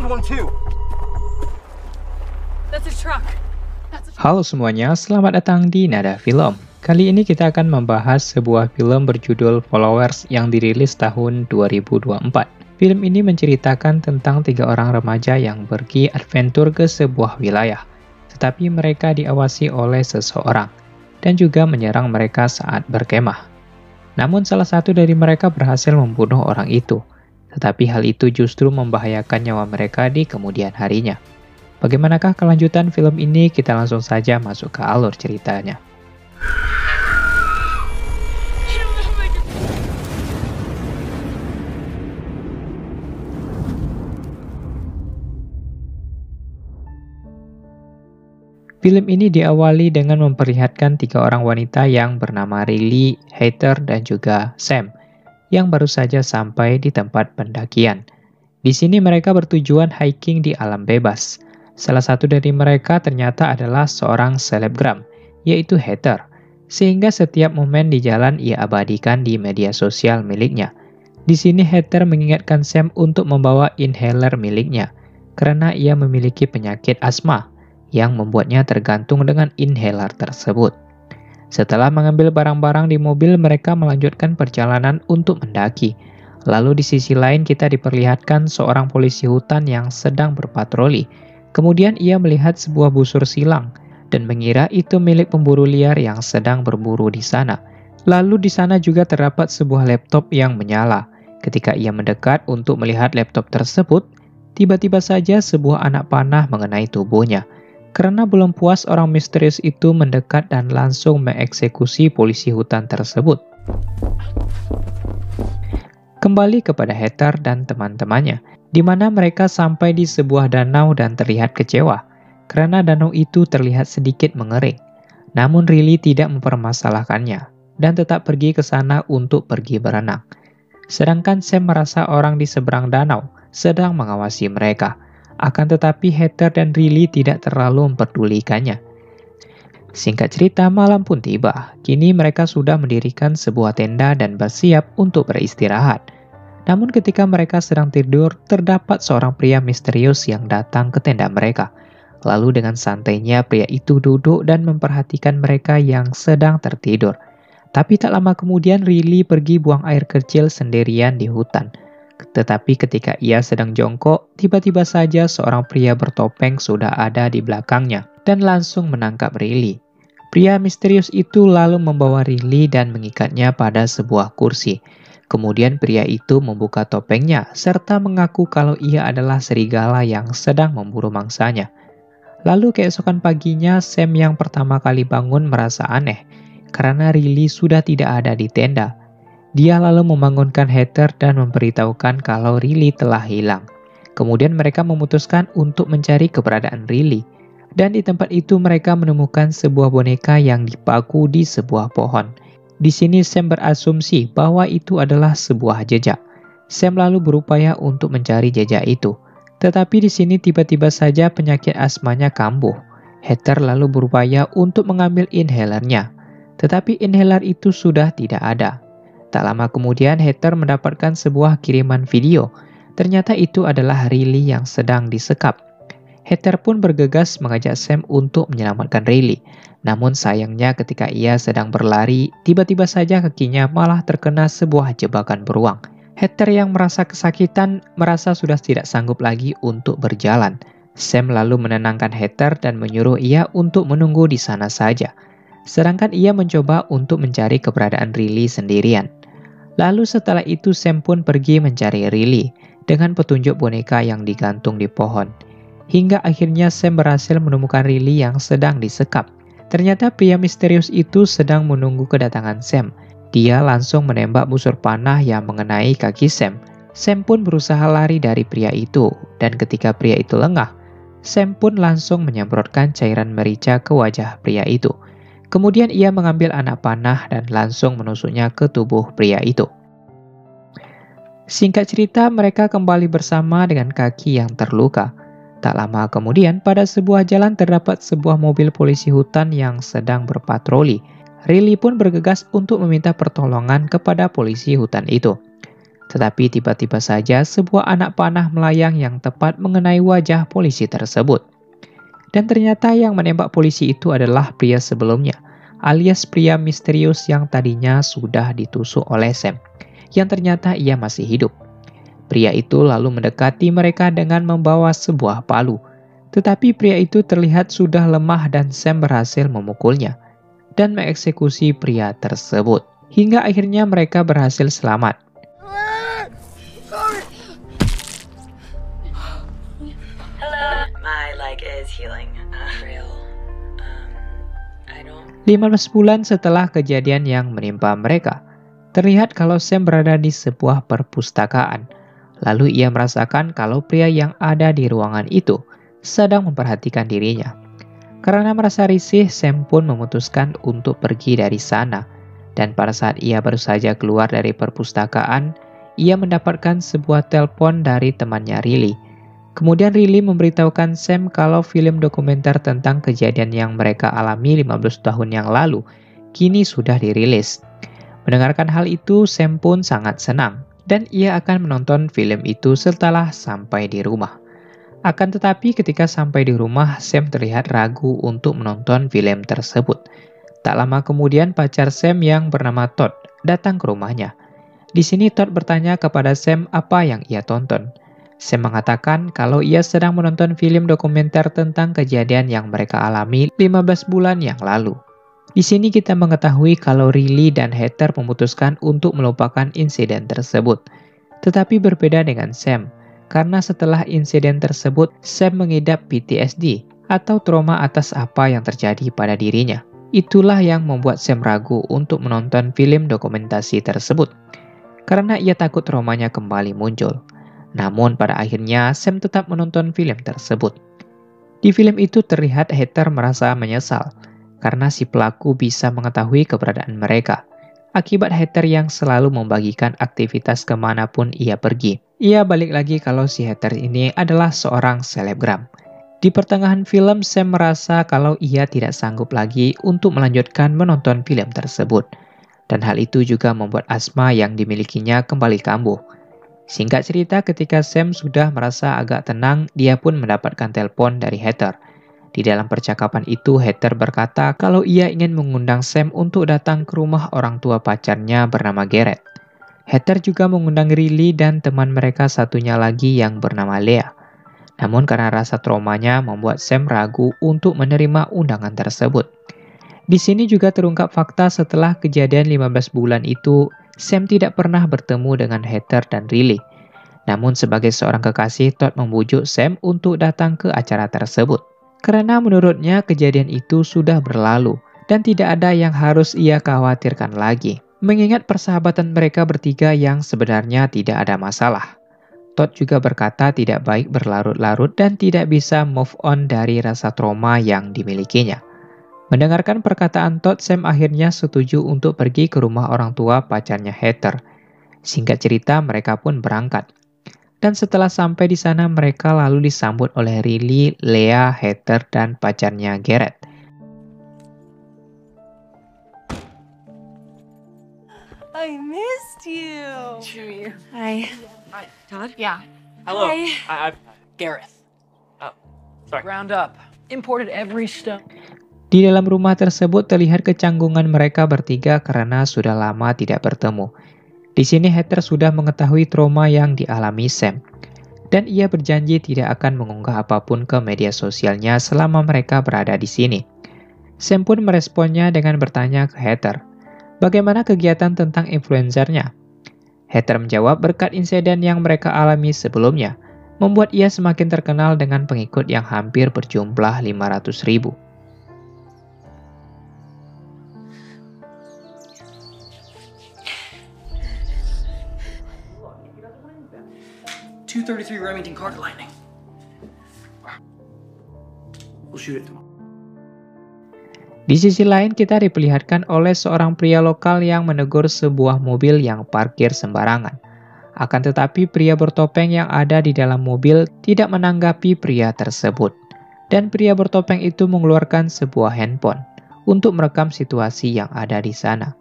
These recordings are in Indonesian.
one too. That's a truck. Halo semuanya, selamat datang di Nada Film. Kali ini kita akan membahas sebuah film berjudul Followers yang dirilis tahun 2024. Film ini menceritakan tentang 3 orang remaja yang pergi adventure ke sebuah wilayah, tetapi mereka diawasi oleh seseorang dan juga menyerang mereka saat berkemah. Namun salah satu dari mereka berhasil membunuh orang itu, tetapi hal itu justru membahayakan nyawa mereka di kemudian harinya. Bagaimanakah kelanjutan film ini? Kita langsung saja masuk ke alur ceritanya. Film ini diawali dengan memperlihatkan 3 orang wanita yang bernama Riley, Heather, dan juga Sam, yang baru saja sampai di tempat pendakian. Di sini mereka bertujuan hiking di alam bebas. Salah satu dari mereka ternyata adalah seorang selebgram, yaitu Heather, sehingga setiap momen di jalan ia abadikan di media sosial miliknya. Di sini Heather mengingatkan Sam untuk membawa inhaler miliknya, karena ia memiliki penyakit asma, yang membuatnya tergantung dengan inhaler tersebut. Setelah mengambil barang-barang di mobil, mereka melanjutkan perjalanan untuk mendaki. Lalu di sisi lain kita diperlihatkan seorang polisi hutan yang sedang berpatroli. Kemudian ia melihat sebuah busur silang dan mengira itu milik pemburu liar yang sedang berburu di sana. Lalu di sana juga terdapat sebuah laptop yang menyala. Ketika ia mendekat untuk melihat laptop tersebut, tiba-tiba saja sebuah anak panah mengenai tubuhnya. Karena belum puas, orang misterius itu mendekat dan langsung mengeksekusi polisi hutan tersebut. Kembali kepada Heather dan teman-temannya, di mana mereka sampai di sebuah danau dan terlihat kecewa, karena danau itu terlihat sedikit mengering. Namun Riley tidak mempermasalahkannya, dan tetap pergi ke sana untuk pergi berenang. Sedangkan Sam merasa orang di seberang danau sedang mengawasi mereka. Akan tetapi Heather dan Riley tidak terlalu memperdulikannya. Singkat cerita, malam pun tiba. Kini mereka sudah mendirikan sebuah tenda dan bersiap untuk beristirahat. Namun ketika mereka sedang tidur, terdapat seorang pria misterius yang datang ke tenda mereka. Lalu dengan santainya pria itu duduk dan memperhatikan mereka yang sedang tertidur. Tapi tak lama kemudian Riley pergi buang air kecil sendirian di hutan. Tetapi ketika ia sedang jongkok, tiba-tiba saja seorang pria bertopeng sudah ada di belakangnya dan langsung menangkap Riley. Pria misterius itu lalu membawa Riley dan mengikatnya pada sebuah kursi. Kemudian pria itu membuka topengnya serta mengaku kalau ia adalah serigala yang sedang memburu mangsanya. Lalu keesokan paginya, Sam yang pertama kali bangun merasa aneh karena Riley sudah tidak ada di tenda. Dia lalu membangunkan Heather dan memberitahukan kalau Riley telah hilang. Kemudian mereka memutuskan untuk mencari keberadaan Riley. Dan di tempat itu mereka menemukan sebuah boneka yang dipaku di sebuah pohon. Di sini Sam berasumsi bahwa itu adalah sebuah jejak. Sam lalu berupaya untuk mencari jejak itu. Tetapi di sini tiba-tiba saja penyakit asmanya kambuh. Heather lalu berupaya untuk mengambil inhalernya. Tetapi inhaler itu sudah tidak ada. Tak lama kemudian Heather mendapatkan sebuah kiriman video. Ternyata itu adalah Riley yang sedang disekap. Heather pun bergegas mengajak Sam untuk menyelamatkan Riley. Namun sayangnya ketika ia sedang berlari, tiba-tiba saja kakinya malah terkena sebuah jebakan beruang. Heather yang merasa kesakitan merasa sudah tidak sanggup lagi untuk berjalan. Sam lalu menenangkan Heather dan menyuruh ia untuk menunggu di sana saja. Sedangkan ia mencoba untuk mencari keberadaan Riley sendirian. Lalu setelah itu Sam pun pergi mencari Riley dengan petunjuk boneka yang digantung di pohon. Hingga akhirnya Sam berhasil menemukan Riley yang sedang disekap. Ternyata pria misterius itu sedang menunggu kedatangan Sam. Dia langsung menembak busur panah yang mengenai kaki Sam. Sam pun berusaha lari dari pria itu, dan ketika pria itu lengah, Sam pun langsung menyemprotkan cairan merica ke wajah pria itu. Kemudian ia mengambil anak panah dan langsung menusuknya ke tubuh pria itu. Singkat cerita, mereka kembali bersama dengan kaki yang terluka. Tak lama kemudian, pada sebuah jalan terdapat sebuah mobil polisi hutan yang sedang berpatroli. Riley pun bergegas untuk meminta pertolongan kepada polisi hutan itu. Tetapi tiba-tiba saja sebuah anak panah melayang yang tepat mengenai wajah polisi tersebut. Dan ternyata yang menembak polisi itu adalah pria sebelumnya, alias pria misterius yang tadinya sudah ditusuk oleh Sam, yang ternyata ia masih hidup. Pria itu lalu mendekati mereka dengan membawa sebuah palu. Tetapi pria itu terlihat sudah lemah dan Sam berhasil memukulnya dan mengeksekusi pria tersebut. Hingga akhirnya mereka berhasil selamat. Hello. My leg is healing. Real. 15 bulan setelah kejadian yang menimpa mereka, terlihat kalau Sam berada di sebuah perpustakaan. Lalu ia merasakan kalau pria yang ada di ruangan itu sedang memperhatikan dirinya. Karena merasa risih, Sam pun memutuskan untuk pergi dari sana. Dan pada saat ia baru saja keluar dari perpustakaan, ia mendapatkan sebuah telepon dari temannya Riley. Kemudian Riley memberitahukan Sam kalau film dokumenter tentang kejadian yang mereka alami 15 tahun yang lalu kini sudah dirilis. Mendengarkan hal itu, Sam pun sangat senang dan ia akan menonton film itu setelah sampai di rumah. Akan tetapi ketika sampai di rumah, Sam terlihat ragu untuk menonton film tersebut. Tak lama kemudian pacar Sam yang bernama Todd datang ke rumahnya. Di sini Todd bertanya kepada Sam apa yang ia tonton. Sam mengatakan kalau ia sedang menonton film dokumenter tentang kejadian yang mereka alami 15 bulan yang lalu. Di sini kita mengetahui kalau Riley dan Heather memutuskan untuk melupakan insiden tersebut. Tetapi berbeda dengan Sam, karena setelah insiden tersebut, Sam mengidap PTSD atau trauma atas apa yang terjadi pada dirinya. Itulah yang membuat Sam ragu untuk menonton film dokumentasi tersebut, karena ia takut traumanya kembali muncul. Namun pada akhirnya Sam tetap menonton film tersebut. Di film itu terlihat Heather merasa menyesal karena si pelaku bisa mengetahui keberadaan mereka akibat Heather yang selalu membagikan aktivitas kemanapun ia pergi. Ia balik lagi kalau si Heather ini adalah seorang selebgram. Di pertengahan film, Sam merasa kalau ia tidak sanggup lagi untuk melanjutkan menonton film tersebut. Dan hal itu juga membuat asma yang dimilikinya kembali kambuh. Singkat cerita, ketika Sam sudah merasa agak tenang, dia pun mendapatkan telepon dari Heather. Di dalam percakapan itu, Heather berkata kalau ia ingin mengundang Sam untuk datang ke rumah orang tua pacarnya bernama Garrett. Heather juga mengundang Riley dan teman mereka satunya lagi yang bernama Leah. Namun karena rasa traumanya membuat Sam ragu untuk menerima undangan tersebut. Di sini juga terungkap fakta setelah kejadian 15 bulan itu, Sam tidak pernah bertemu dengan Heather dan Riley. Namun sebagai seorang kekasih, Todd membujuk Sam untuk datang ke acara tersebut. Karena menurutnya kejadian itu sudah berlalu dan tidak ada yang harus ia khawatirkan lagi. Mengingat persahabatan mereka bertiga yang sebenarnya tidak ada masalah. Todd juga berkata tidak baik berlarut-larut dan tidak bisa move on dari rasa trauma yang dimilikinya. Mendengarkan perkataan Todd, Sam akhirnya setuju untuk pergi ke rumah orang tua pacarnya Heather. Singkat cerita, mereka pun berangkat. Dan setelah sampai di sana, mereka lalu disambut oleh Riley, Leah, Heather, dan pacarnya Garrett. I missed you. Sure. Hi. Hi, Todd. Yeah. Hello. Hi. I'm Gareth. Oh, sorry. Ground up. Imported every stone. Di dalam rumah tersebut terlihat kecanggungan mereka bertiga karena sudah lama tidak bertemu. Di sini Heather sudah mengetahui trauma yang dialami Sam. Dan ia berjanji tidak akan mengunggah apapun ke media sosialnya selama mereka berada di sini. Sam pun meresponnya dengan bertanya ke Heather, bagaimana kegiatan tentang influencernya? Heather menjawab berkat insiden yang mereka alami sebelumnya, membuat ia semakin terkenal dengan pengikut yang hampir berjumlah 500.000. 233 Remington Carter Lightning. We'll shoot it tomorrow. Di sisi lain, kita diperlihatkan oleh seorang pria lokal yang menegur sebuah mobil yang parkir sembarangan. Akan tetapi, pria bertopeng yang ada di dalam mobil tidak menanggapi pria tersebut. Dan pria bertopeng itu mengeluarkan sebuah handphone untuk merekam situasi yang ada di sana.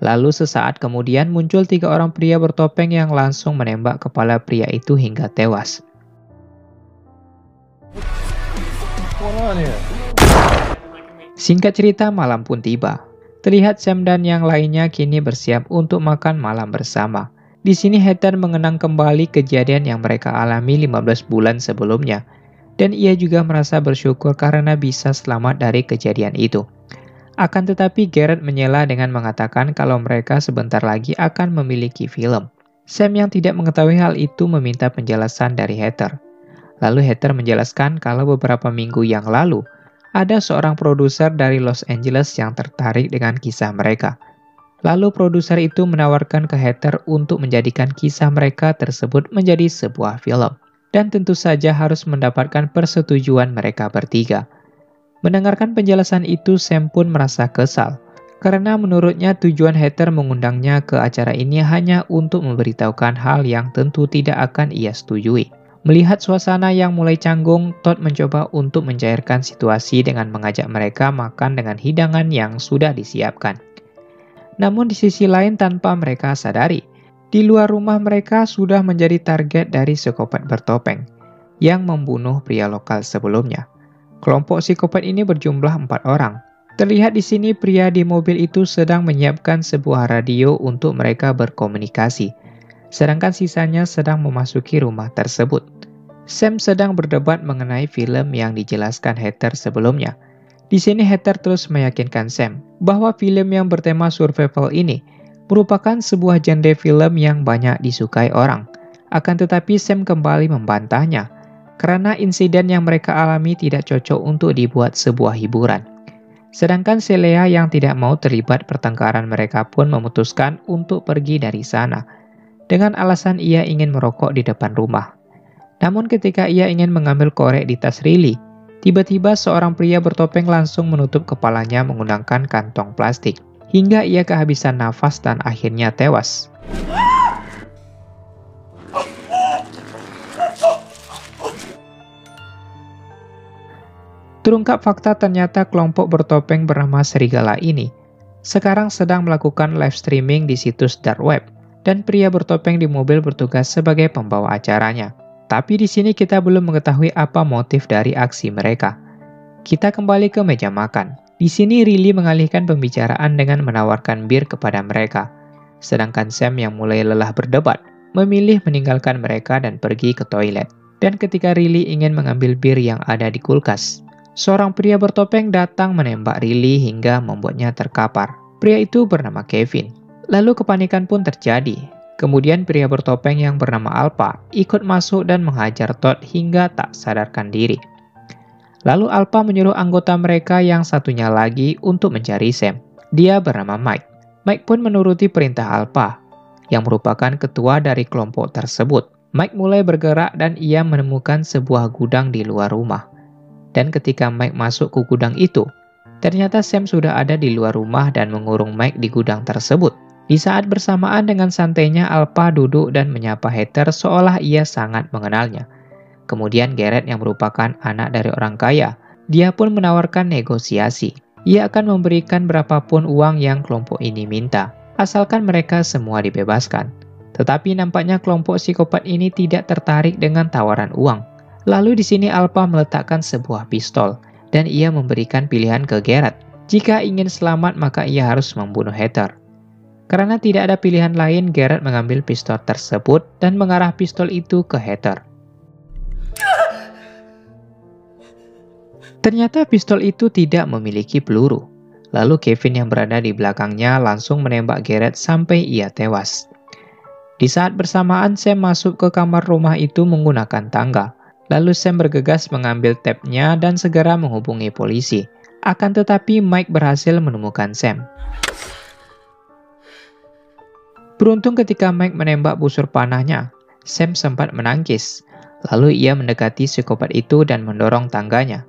Lalu sesaat kemudian muncul 3 orang pria bertopeng yang langsung menembak kepala pria itu hingga tewas. Singkat cerita, malam pun tiba. Terlihat Sam dan yang lainnya kini bersiap untuk makan malam bersama. Di sini Heather mengenang kembali kejadian yang mereka alami 15 bulan sebelumnya. Dan ia juga merasa bersyukur karena bisa selamat dari kejadian itu. Akan tetapi Garrett menyela dengan mengatakan kalau mereka sebentar lagi akan memiliki film. Sam yang tidak mengetahui hal itu meminta penjelasan dari Heather. Lalu Heather menjelaskan kalau beberapa minggu yang lalu, ada seorang produser dari Los Angeles yang tertarik dengan kisah mereka. Lalu produser itu menawarkan ke Heather untuk menjadikan kisah mereka tersebut menjadi sebuah film. Dan tentu saja harus mendapatkan persetujuan mereka bertiga. Mendengarkan penjelasan itu, Sam pun merasa kesal. Karena menurutnya tujuan Heather mengundangnya ke acara ini hanya untuk memberitahukan hal yang tentu tidak akan ia setujui. Melihat suasana yang mulai canggung, Todd mencoba untuk mencairkan situasi dengan mengajak mereka makan dengan hidangan yang sudah disiapkan. Namun di sisi lain tanpa mereka sadari, di luar rumah mereka sudah menjadi target dari psikopat bertopeng yang membunuh pria lokal sebelumnya. Kelompok psikopat ini berjumlah 4 orang. Terlihat di sini pria di mobil itu sedang menyiapkan sebuah radio untuk mereka berkomunikasi, sedangkan sisanya sedang memasuki rumah tersebut. Sam sedang berdebat mengenai film yang dijelaskan Heather sebelumnya. Di sini Heather terus meyakinkan Sam bahwa film yang bertema survival ini merupakan sebuah genre film yang banyak disukai orang. Akan tetapi Sam kembali membantahnya, karena insiden yang mereka alami tidak cocok untuk dibuat sebuah hiburan. Sedangkan Celia yang tidak mau terlibat pertengkaran mereka pun memutuskan untuk pergi dari sana, dengan alasan ia ingin merokok di depan rumah. Namun ketika ia ingin mengambil korek di tas Riley, tiba-tiba seorang pria bertopeng langsung menutup kepalanya menggunakan kantong plastik. Hingga ia kehabisan nafas dan akhirnya tewas. Terungkap fakta ternyata kelompok bertopeng bernama Serigala ini sekarang sedang melakukan live streaming di situs dark web dan pria bertopeng di mobil bertugas sebagai pembawa acaranya. Tapi di sini kita belum mengetahui apa motif dari aksi mereka. Kita kembali ke meja makan. Di sini Riley mengalihkan pembicaraan dengan menawarkan bir kepada mereka. Sedangkan Sam yang mulai lelah berdebat, memilih meninggalkan mereka dan pergi ke toilet. Dan ketika Riley ingin mengambil bir yang ada di kulkas, seorang pria bertopeng datang menembak Riley hingga membuatnya terkapar. Pria itu bernama Kevin. Lalu kepanikan pun terjadi. Kemudian pria bertopeng yang bernama Alpha ikut masuk dan menghajar Todd hingga tak sadarkan diri. Lalu Alpha menyuruh anggota mereka yang satunya lagi untuk mencari Sam. Dia bernama Mike. Mike pun menuruti perintah Alpha, yang merupakan ketua dari kelompok tersebut. Mike mulai bergerak dan ia menemukan sebuah gudang di luar rumah. Dan ketika Mike masuk ke gudang itu, ternyata Sam sudah ada di luar rumah dan mengurung Mike di gudang tersebut. Di saat bersamaan dengan santainya, Alpha duduk dan menyapa Heather seolah ia sangat mengenalnya. Kemudian Garrett yang merupakan anak dari orang kaya, dia pun menawarkan negosiasi. Ia akan memberikan berapapun uang yang kelompok ini minta, asalkan mereka semua dibebaskan. Tetapi nampaknya kelompok psikopat ini tidak tertarik dengan tawaran uang. Lalu di sini Alpha meletakkan sebuah pistol, dan ia memberikan pilihan ke Garrett. Jika ingin selamat maka ia harus membunuh Heather. Karena tidak ada pilihan lain, Garrett mengambil pistol tersebut dan mengarah pistol itu ke Heather. Ternyata pistol itu tidak memiliki peluru. Lalu Kevin yang berada di belakangnya langsung menembak Garrett sampai ia tewas. Di saat bersamaan Sam masuk ke kamar rumah itu menggunakan tangga. Lalu Sam bergegas mengambil tabnya dan segera menghubungi polisi. Akan tetapi Mike berhasil menemukan Sam. Beruntung ketika Mike menembak busur panahnya, Sam sempat menangkis. Lalu ia mendekati psikopat itu dan mendorong tangganya.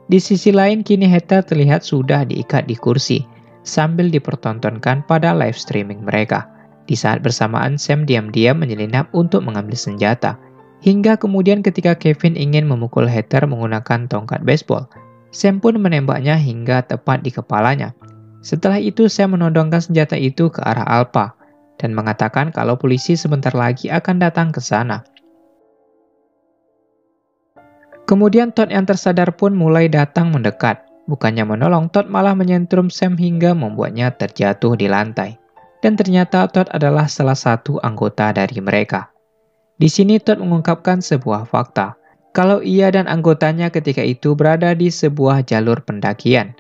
Di sisi lain, kini Heather terlihat sudah diikat di kursi, sambil dipertontonkan pada live streaming mereka. Di saat bersamaan, Sam diam-diam menyelinap untuk mengambil senjata. Hingga kemudian ketika Kevin ingin memukul Heather menggunakan tongkat baseball, Sam pun menembaknya hingga tepat di kepalanya. Setelah itu Sam menodongkan senjata itu ke arah Alpha dan mengatakan kalau polisi sebentar lagi akan datang ke sana. Kemudian Todd yang tersadar pun mulai datang mendekat. Bukannya menolong, Todd malah menyentrum Sam hingga membuatnya terjatuh di lantai. Dan ternyata Todd adalah salah satu anggota dari mereka. Di sini Todd mengungkapkan sebuah fakta, kalau ia dan anggotanya ketika itu berada di sebuah jalur pendakian,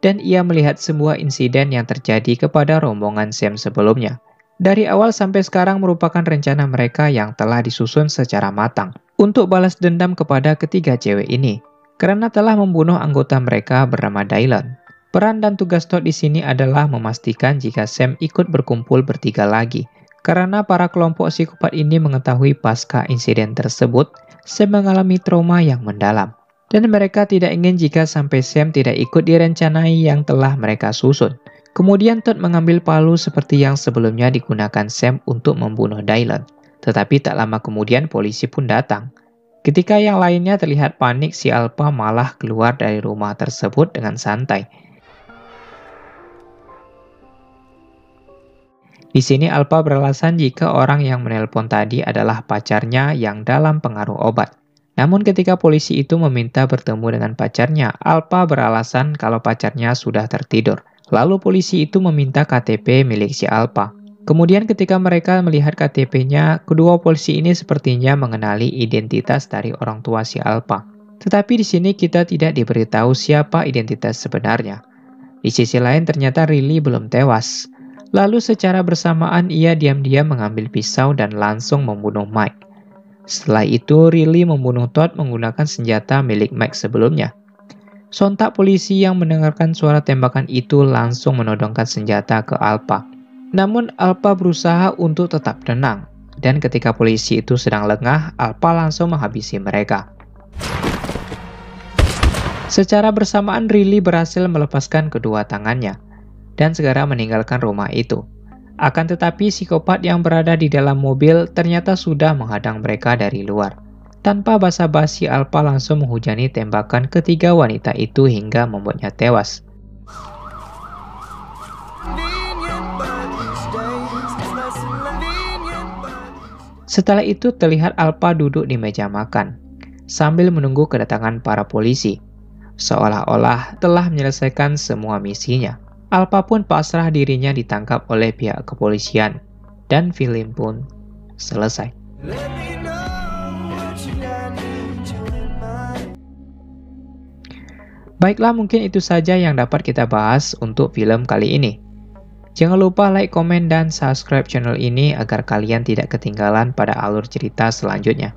dan ia melihat semua insiden yang terjadi kepada rombongan Sam sebelumnya. Dari awal sampai sekarang merupakan rencana mereka yang telah disusun secara matang untuk balas dendam kepada ketiga cewek ini, karena telah membunuh anggota mereka bernama Dylan. Peran dan tugas Todd di sini adalah memastikan jika Sam ikut berkumpul bertiga lagi, karena para kelompok psikopat ini mengetahui pasca insiden tersebut, Sam mengalami trauma yang mendalam. Dan mereka tidak ingin jika sampai Sam tidak ikut direncanai yang telah mereka susun. Kemudian Todd mengambil palu seperti yang sebelumnya digunakan Sam untuk membunuh Dylan. Tetapi tak lama kemudian polisi pun datang. Ketika yang lainnya terlihat panik, si Alpha malah keluar dari rumah tersebut dengan santai. Di sini Alpha beralasan jika orang yang menelpon tadi adalah pacarnya yang dalam pengaruh obat. Namun ketika polisi itu meminta bertemu dengan pacarnya, Alpha beralasan kalau pacarnya sudah tertidur. Lalu polisi itu meminta KTP milik si Alpha. Kemudian ketika mereka melihat KTP-nya, kedua polisi ini sepertinya mengenali identitas dari orang tua si Alpha. Tetapi di sini kita tidak diberitahu siapa identitas sebenarnya. Di sisi lain ternyata Riley belum tewas. Lalu secara bersamaan ia diam-diam mengambil pisau dan langsung membunuh Mike. Setelah itu Riley membunuh Todd menggunakan senjata milik Mike sebelumnya. Sontak polisi yang mendengarkan suara tembakan itu langsung menodongkan senjata ke Alpha. Namun Alpha berusaha untuk tetap tenang. Dan ketika polisi itu sedang lengah, Alpha langsung menghabisi mereka. Secara bersamaan Riley berhasil melepaskan kedua tangannya dan segera meninggalkan rumah itu. Akan tetapi psikopat yang berada di dalam mobil ternyata sudah menghadang mereka dari luar. Tanpa basa-basi, Alpha langsung menghujani tembakan ketiga wanita itu hingga membuatnya tewas. Setelah itu terlihat Alpha duduk di meja makan, sambil menunggu kedatangan para polisi. Seolah-olah telah menyelesaikan semua misinya. Alpha pun pasrah dirinya ditangkap oleh pihak kepolisian, dan film pun selesai. Baiklah, mungkin itu saja yang dapat kita bahas untuk film kali ini. Jangan lupa like, komen, dan subscribe channel ini agar kalian tidak ketinggalan pada alur cerita selanjutnya.